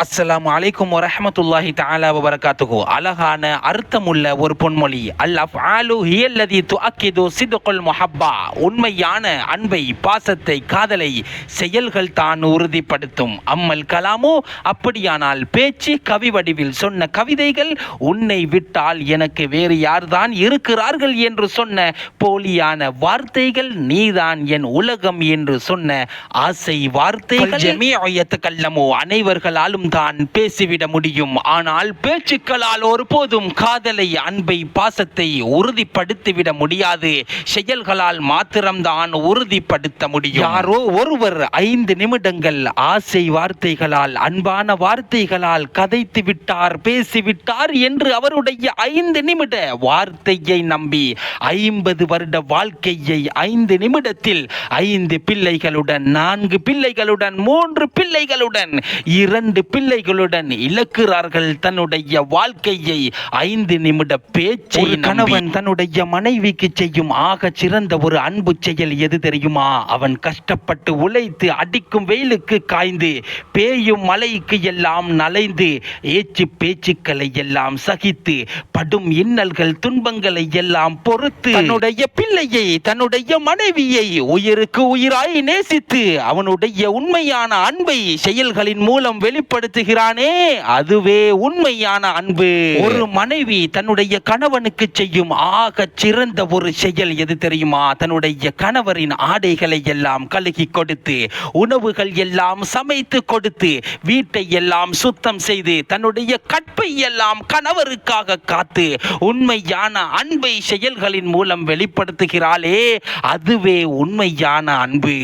அஸ்ஸலாமு அலைக்கும் வரஹ்மத்துல்லாஹி தஆலா வபரகாத்துஹு. அழகான அர்த்தமுள்ள ஒரு பொன்மொழி. அல் அஃஆலு ஹியல்லதி துஅக்கிது சித்குல் முஹப்பா. உண்மையான அன்பை, பாசத்தை, காதலை செயல்கள் தான் உறுதிப்படுத்தும். அம்மல் கலாமு, அப்படியானால் பேச்சு, கவி வடிவில் சொன்ன கவிதைகள், உன்னை விட்டால் எனக்கு வேறு யார்தான் இருக்கிறார்கள் என்று சொன்ன போலியான வார்த்தைகள், நீதான் என் உலகம் என்று சொன்ன ஆசை வார்த்தைகள், ஜமீஉ யதகல்லமு, அனைவர்களாலும் தான் பேசிவிட முடியும். ஆனால் பேச்சுக்களால் ஒருபோதும் காதலை, அன்பை, பாசத்தை உறுதிப்படுத்திவிட முடியாது. செயல்களால் மாத்திரம்தான் உறுதிப்படுத்த முடியும். யாரோ ஒருவர் 5 நிமிடங்கள் ஆசை வார்த்தைகளால், அன்பான வார்த்தைகளால் கதைத்து விட்டார், பேசிவிட்டார் என்று அவருடைய 5 நிமிட வார்த்தையை நம்பி 50 வருட வாழ்க்கையை 5 நிமிடத்தில் 5 பிள்ளைகளுடன், 4 பிள்ளைகளுடன், 3 பிள்ளைகளுடன், 2 பிள்ளைகளுடன் இழக்கிறார்கள் தன்னுடைய வாழ்க்கையை 5 நிமிட பேச்சை. கணவன் தன்னுடைய மனைவிக்கு செய்யும் ஆக சிறந்த ஒரு அன்பு செயல் எது தெரியுமா? அவன் கஷ்டப்பட்டு உழைத்து, அடிக்கும் வெயிலுக்கு காய்ந்து, பேயும் மழைக்கு எல்லாம் நனைந்து, ஏச்சு பேச்சுக்களை எல்லாம் சகித்து, படும் இன்னல்கள் துன்பங்களை எல்லாம் பொறுத்து, தன்னுடைய பிள்ளையை, தன்னுடைய மனைவியை உயிருக்கு உயிராய் நேசித்து, அவனுடைய உண்மையான அன்பை செயல்களின் மூலம் வெளிப்படுத்துகிறானே, அதுவே உண்மையான அன்பு. ஒரு மனைவி தன்னுடைய கணவனுக்கு செய்யும் ஆக சிறந்த ஒரு செயல் எது தெரியுமா? தன்னுடைய கணவரின் ஆடைகளை எல்லாம் கழுகி கொடுத்து, உணவுகள் எல்லாம் சமைத்து கொடுத்து, வீட்டை எல்லாம் சுத்தம் செய்து, தன்னுடைய கற்பை எல்லாம் கணவருக்காக காத்து, உண்மையான அன்பை செயல்களின் மூலம் வெளிப்படுத்துகிறாளே, அதுவே உண்மையான அன்பு.